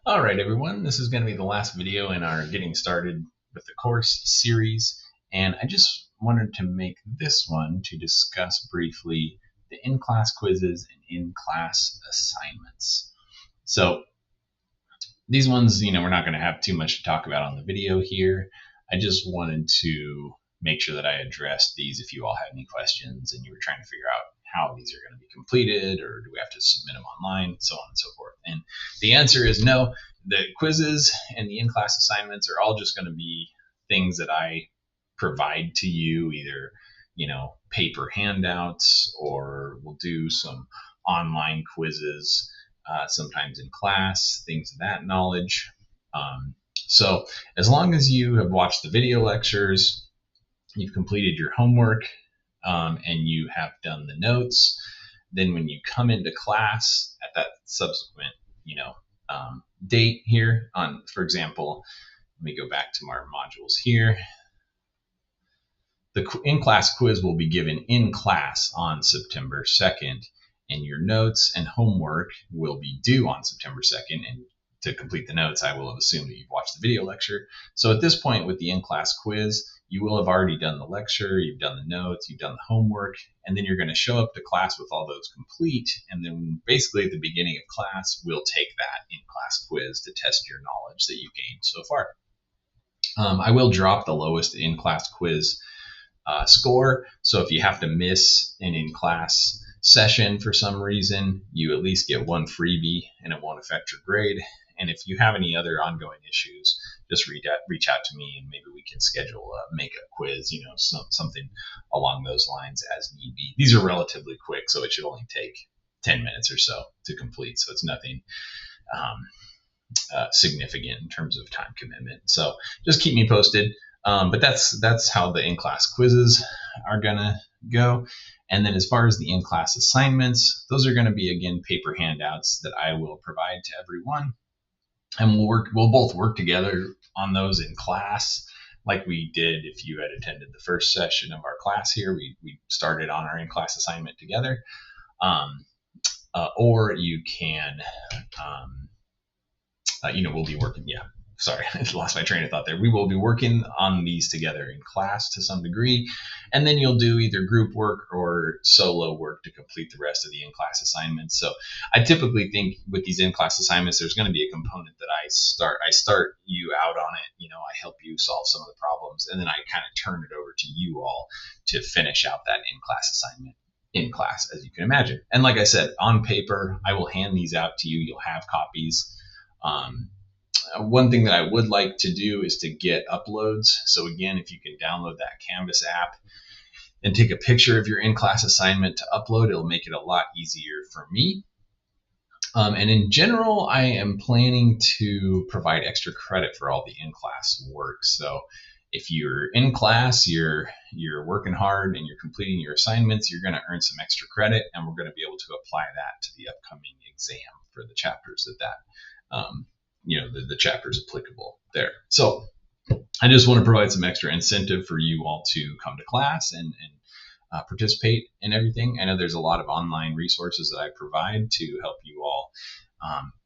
All right, everyone, this is going to be the last video in our Getting Started with the Course series, and I just wanted to make this one to discuss briefly the in-class quizzes and in-class assignments. So these ones, we're not going to have too much to talk about on the video here. I just wanted to make sure that I addressed these if you all had any questions and you were trying to figure out how these are going to be completed, or do we have to submit them online, so on and so forth. And the answer is no. The quizzes and the in-class assignments are all just going to be things that I provide to you, either paper handouts, or we'll do some online quizzes, sometimes in class, things of that knowledge. So as long as you have watched the video lectures, you've completed your homework, and you have done the notes, then when you come into class at that subsequent, date here on, for example, let me go back to our modules here. The in-class quiz will be given in class on September 2nd, and your notes and homework will be due on September 2nd. And to complete the notes, I will have assumed that you've watched the video lecture. So at this point with the in-class quiz, you will have already done the lecture, you've done the notes, you've done the homework, and then you're going to show up to class with all those complete. And then basically at the beginning of class, we'll take that in-class quiz to test your knowledge that you've gained so far. I will drop the lowest in-class quiz score. So if you have to miss an in-class session for some reason, you at least get one freebie and it won't affect your grade. And if you have any other ongoing issues, just reach out to me and maybe we can schedule a makeup quiz, something along those lines as need be. These are relatively quick, so it should only take 10 minutes or so to complete. So it's nothing significant in terms of time commitment. So just keep me posted. But that's how the in-class quizzes are gonna go. And then as far as the in-class assignments, those are gonna be, again, paper handouts that I will provide to everyone. And we'll both work together on those in class, like we did if you had attended the first session of our class here. We started on our in-class assignment together. Or you can, we'll be working, sorry, I lost my train of thought there. We will be working on these together in class to some degree, and then you'll do either group work or solo work to complete the rest of the in-class assignments. So I typically think with these in-class assignments, there's going to be a component that I start you out on it. I help you solve some of the problems, and then I kind of turn it over to you all to finish out that in-class assignment in class, as you can imagine. And like I said, on paper, I will hand these out to you. You'll have copies. One thing that I would like to do is to get uploads. So again, if you can download that Canvas app and take a picture of your in-class assignment to upload, it'll make it a lot easier for me. And in general, I am planning to provide extra credit for all the in-class work. So if you're in class, you're working hard and you're completing your assignments, you're going to earn some extra credit, and we're going to be able to apply that to the upcoming exam for the chapters the chapters applicable there. So I just want to provide some extra incentive for you all to come to class and participate in everything. I know there's a lot of online resources that I provide to help you all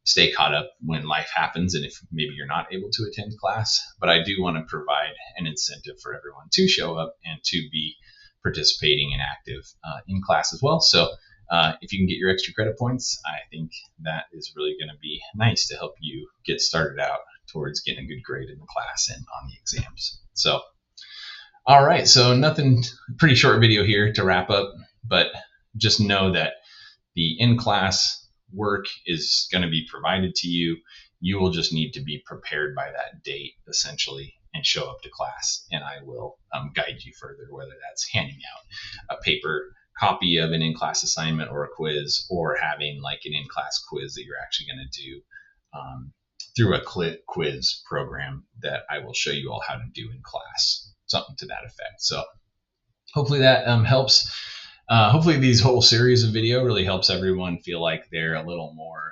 stay caught up when life happens, and if maybe you're not able to attend class. But I do want to provide an incentive for everyone to show up and to be participating and active in class as well. So if you can get your extra credit points, I think that is really going to be nice to help you get started out towards getting a good grade in the class and on the exams. So, all right, so pretty short video here to wrap up, but just know that the in-class work is going to be provided to you. You will just need to be prepared by that date, essentially, and show up to class, and I will guide you further, whether that's handing out a paper copy of an in-class assignment or a quiz, or having like an in-class quiz that you're actually going to do through a quiz program that I will show you all how to do in class, something to that effect. So hopefully that helps. Hopefully these whole series of video really helps everyone feel like they're a little more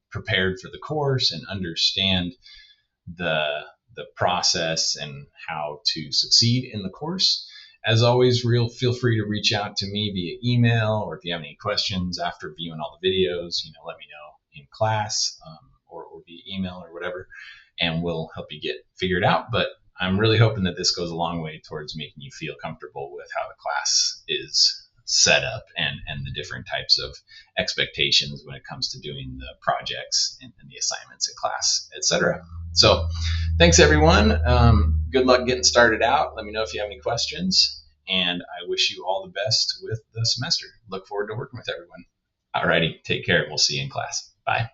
prepared for the course and understand the process and how to succeed in the course. As always, feel free to reach out to me via email, or if you have any questions after viewing all the videos, let me know in class, or email or whatever, and we'll help you get figured out. But I'm really hoping that this goes a long way towards making you feel comfortable with how the class is set up and the different types of expectations when it comes to doing the projects and the assignments in class, etc. So thanks, everyone. Good luck getting started out. Let me know if you have any questions, and I wish you all the best with the semester. Look forward to working with everyone. Alrighty, take care. We'll see you in class. Bye.